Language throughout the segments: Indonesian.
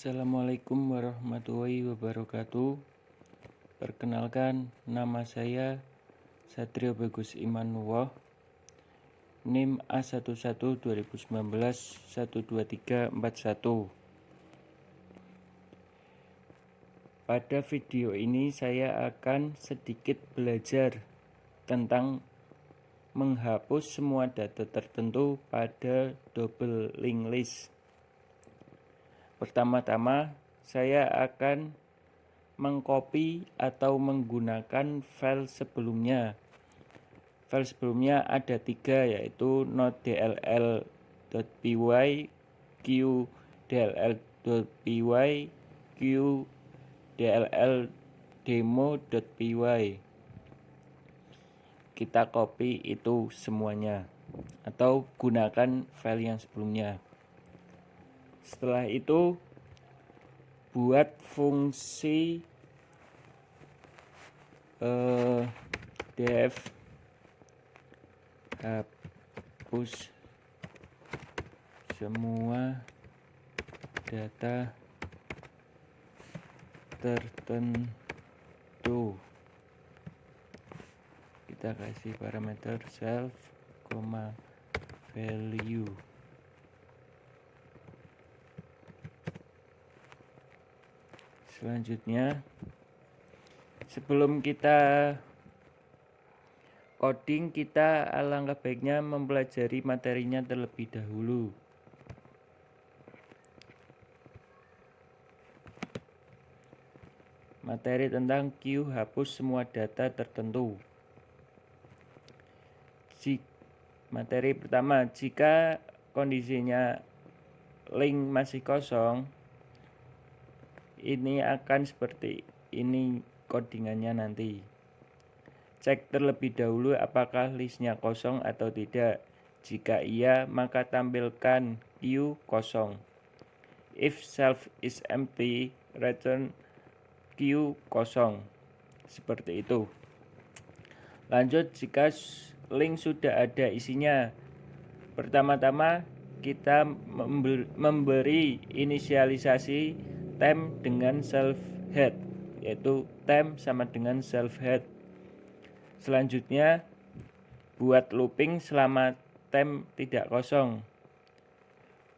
Assalamualaikum warahmatullahi wabarakatuh. Perkenalkan, nama saya Satrio Bagus Imanullah, NIM A11 2019 12341. Pada video ini saya akan sedikit belajar tentang menghapus semua data tertentu pada double linked list. Pertama-tama, saya akan mengcopy atau menggunakan file sebelumnya. File sebelumnya ada 3, yaitu notedll.py, qdll.py, qdll.demo.py. Kita copy itu semuanya atau gunakan file yang sebelumnya. Setelah itu buat fungsi def hapus semua data tertentu. Kita kasih parameter self, value. Selanjutnya, sebelum kita coding, kita alangkah baiknya mempelajari materinya terlebih dahulu. Materi tentang Q hapus semua data tertentu. Materi pertama, jika kondisinya link masih kosong, ini akan seperti ini codingannya nanti. Cek terlebih dahulu apakah listnya kosong atau tidak. Jika iya, maka tampilkan Q kosong. If self is empty, return Q kosong. Seperti itu. Lanjut, jika link sudah ada isinya, pertama-tama kita memberi inisialisasi temp dengan self head, yaitu temp sama dengan self head. Selanjutnya buat looping selama temp tidak kosong.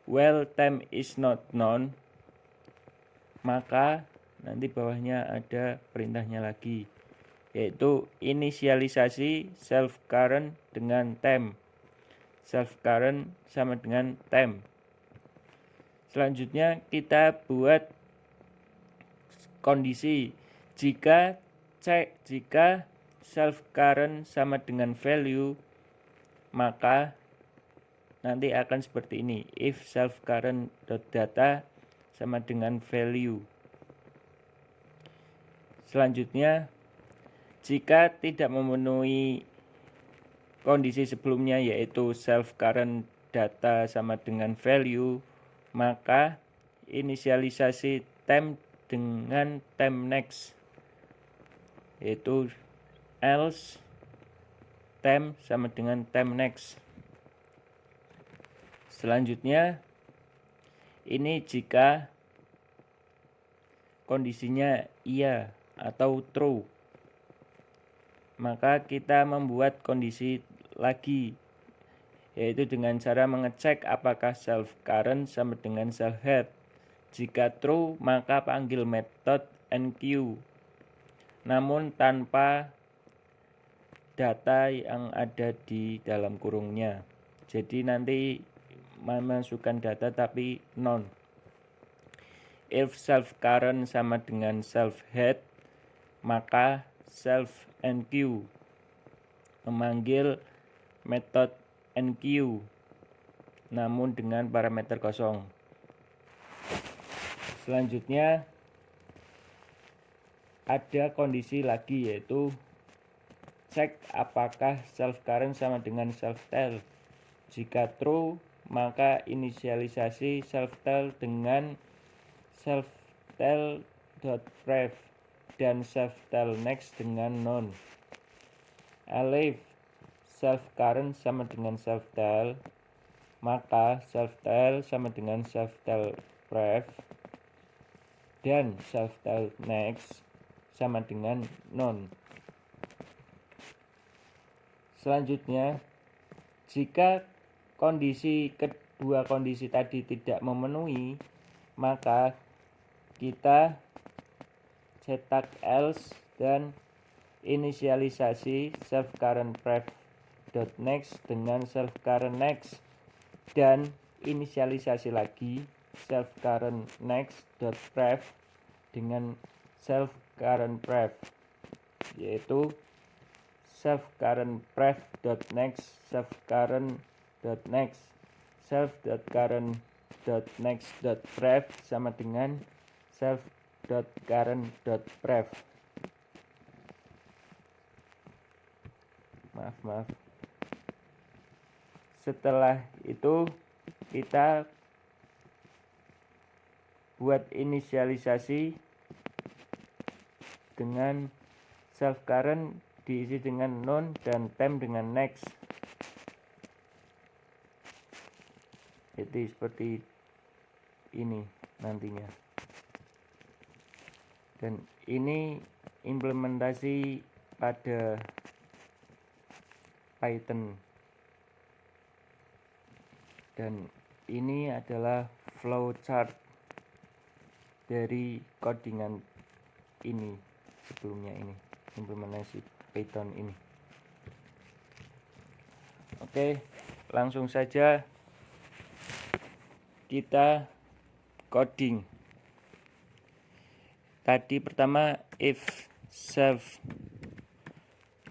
While temp is not known, maka nanti bawahnya ada perintahnya lagi, yaitu inisialisasi self current dengan temp. Self current sama dengan temp. Selanjutnya kita buat kondisi jika self current sama dengan value, maka nanti akan seperti ini. If self current data sama dengan value. Selanjutnya, jika tidak memenuhi kondisi sebelumnya, yaitu self current data sama dengan value, maka inisialisasi temp dengan temp next, yaitu else temp sama dengan temp next. Selanjutnya, ini jika kondisinya iya atau true, maka kita membuat kondisi lagi, yaitu dengan cara mengecek apakah self current sama dengan self head. Jika true, maka panggil metode enq, namun tanpa data yang ada di dalam kurungnya. Jadi nanti memasukkan data tapi none. If self current sama dengan self head, maka self enq memanggil metode enq, namun dengan parameter kosong. Selanjutnya ada kondisi lagi, yaitu cek apakah self current sama dengan self tel. Jika true, maka inisialisasi self tel dengan self tel.pref dan self tel next dengan none. If self current sama dengan self tel, maka self tel sama dengan self tel pref dan self style next sama dengan none. Selanjutnya, jika kedua kondisi tadi tidak memenuhi, maka kita cetak else dan inisialisasi self current pref.next dengan self current next dan inisialisasi lagi self current next.pref dengan self current pref, yaitu self current pref.next self current.next self current.next.pref sama dengan self current.pref. Maaf. Setelah itu kita buat inisialisasi dengan self current diisi dengan none dan temp dengan next. Jadi seperti ini nantinya. Dan ini implementasi pada Python. Dan ini adalah flowchart dari codingan ini sebelumnya, ini implementasi Python ini. Oke, langsung saja kita coding. Tadi pertama, if self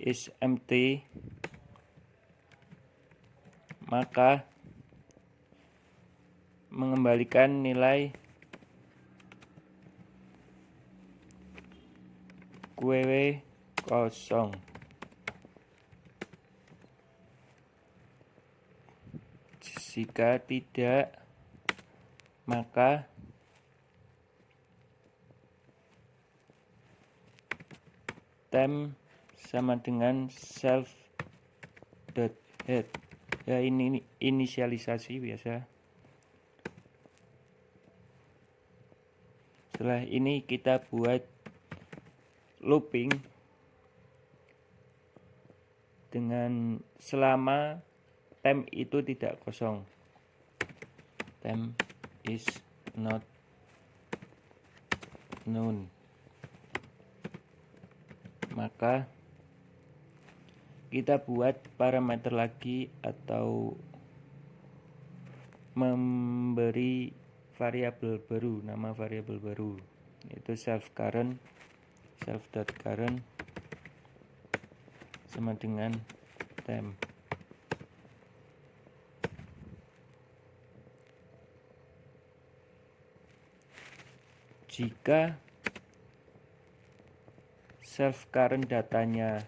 is empty, maka mengembalikan nilai QW kosong. Jika tidak, maka temp sama dengan self.head. Ya, ini inisialisasi biasa. Setelah ini kita buat looping dengan selama temp itu tidak kosong. Temp is not known. Maka kita buat parameter lagi atau memberi variabel baru, nama variabel baru, yaitu self current self.current sama dengan temp. Jika self current datanya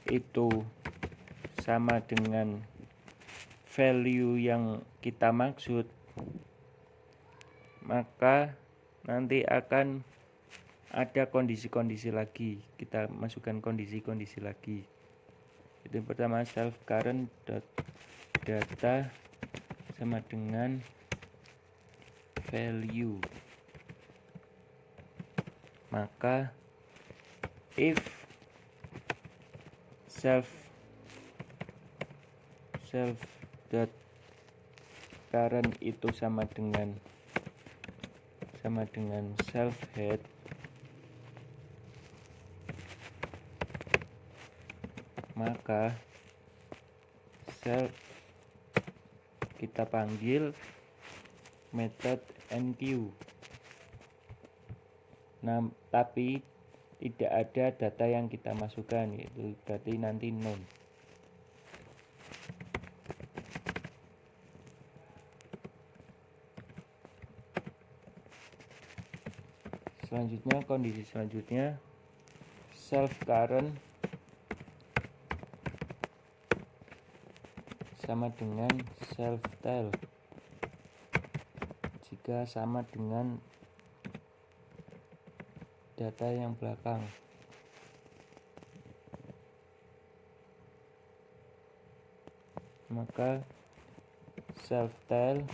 itu sama dengan value yang kita maksud, maka nanti akan ada kondisi-kondisi lagi. Kita masukkan kondisi-kondisi lagi. Itu pertama, self current data sama dengan value. Maka if self current itu sama dengan self head, maka self kita panggil method enqueue. Nah, tapi tidak ada data yang kita masukkan, yaitu berarti nanti none. Selanjutnya, kondisi selanjutnya, self current sama dengan self style jika sama dengan data yang belakang. Maka self style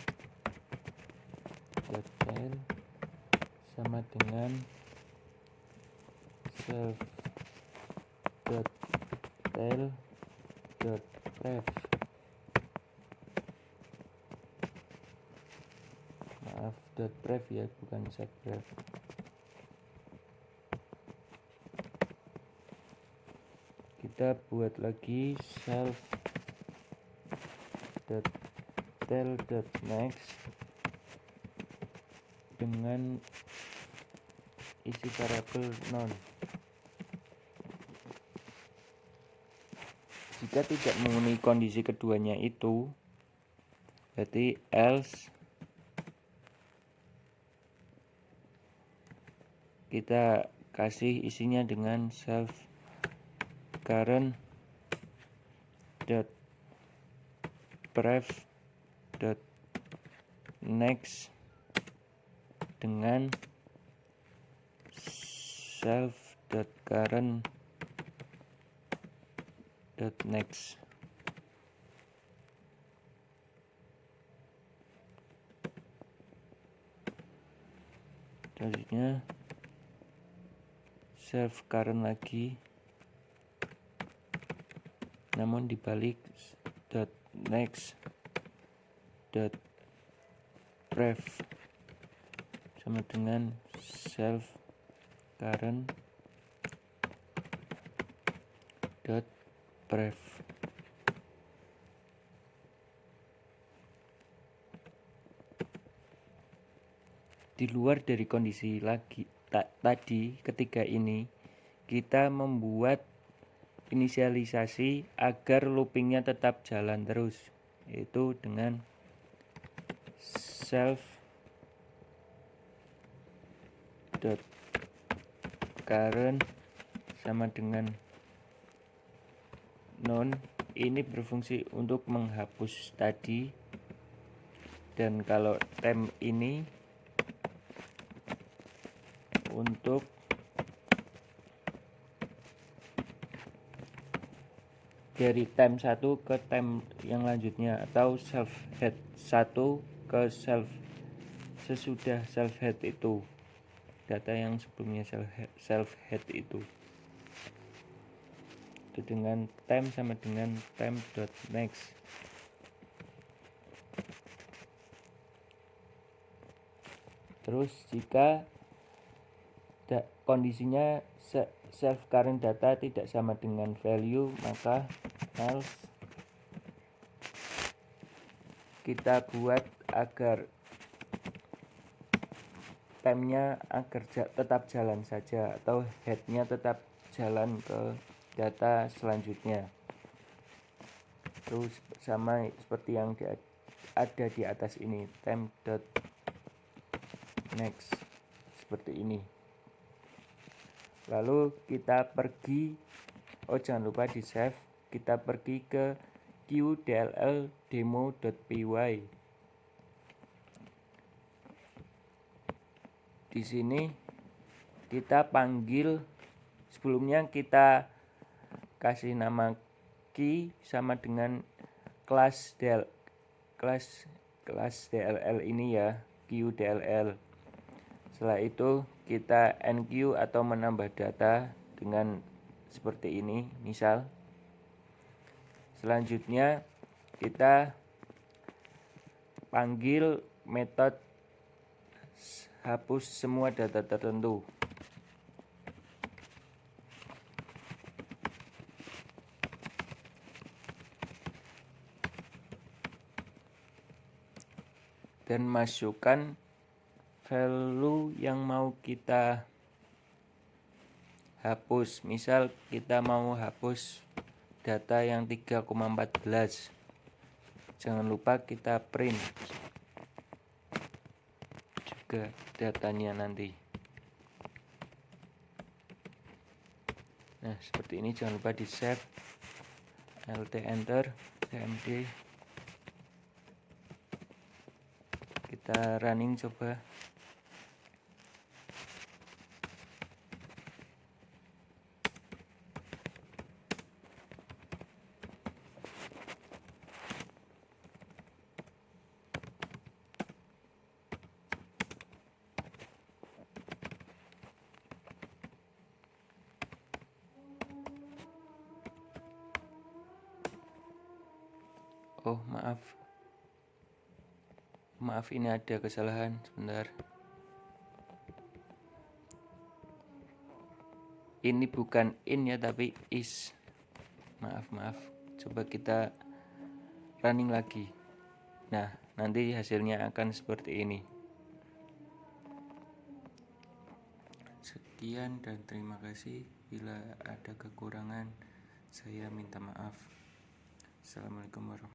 sama dengan self dot tail dot ref. Maaf, dot ref ya, bukan set ref. Kita buat lagi self dot tail dot next dengan isi variabel non. Jika tidak memenuhi kondisi keduanya itu, berarti else kita kasih isinya dengan self current dot pref dot next dengan self dot current dot next. Selanjutnya self current lagi, namun dibalik dot next dot pref sama dengan self current dot pref. Di luar dari kondisi lagi tadi ketiga ini, kita membuat inisialisasi agar loopingnya tetap jalan terus, yaitu dengan self dot current sama dengan non. Ini berfungsi untuk menghapus tadi, dan kalau temp ini untuk dari temp 1 ke temp yang lanjutnya, atau self head 1 ke sesudah self head itu, data yang sebelumnya self head itu dengan temp sama dengan temp dot next. Terus jika kondisinya self current data tidak sama dengan value, maka else kita buat agar tempnya agar tetap jalan saja, atau headnya tetap jalan ke data selanjutnya. Terus sama seperti yang ada di atas ini, temp dot next seperti ini. Lalu kita pergi, jangan lupa di save, kita pergi ke qdll demo.py. Di sini kita panggil, sebelumnya kita kasih nama key sama dengan kelas DLL ini ya, qdll. Setelah itu kita enqueue atau menambah data dengan seperti ini misal. Selanjutnya kita panggil metode hapus semua data tertentu. Dan masukkan value yang mau kita hapus. Misal kita mau hapus data yang 3,14. Jangan lupa kita print juga datanya nanti. Nah, seperti ini. Jangan lupa di save, alt enter, cmd. Kita running coba. Oh, maaf, ini ada kesalahan sebentar. Ini bukan in ya, tapi is. Maaf. Coba kita running lagi. Nah, nanti hasilnya akan seperti ini. Sekian dan terima kasih. Bila ada kekurangan, saya minta maaf. Assalamualaikum warahmatullahi wabarakatuh.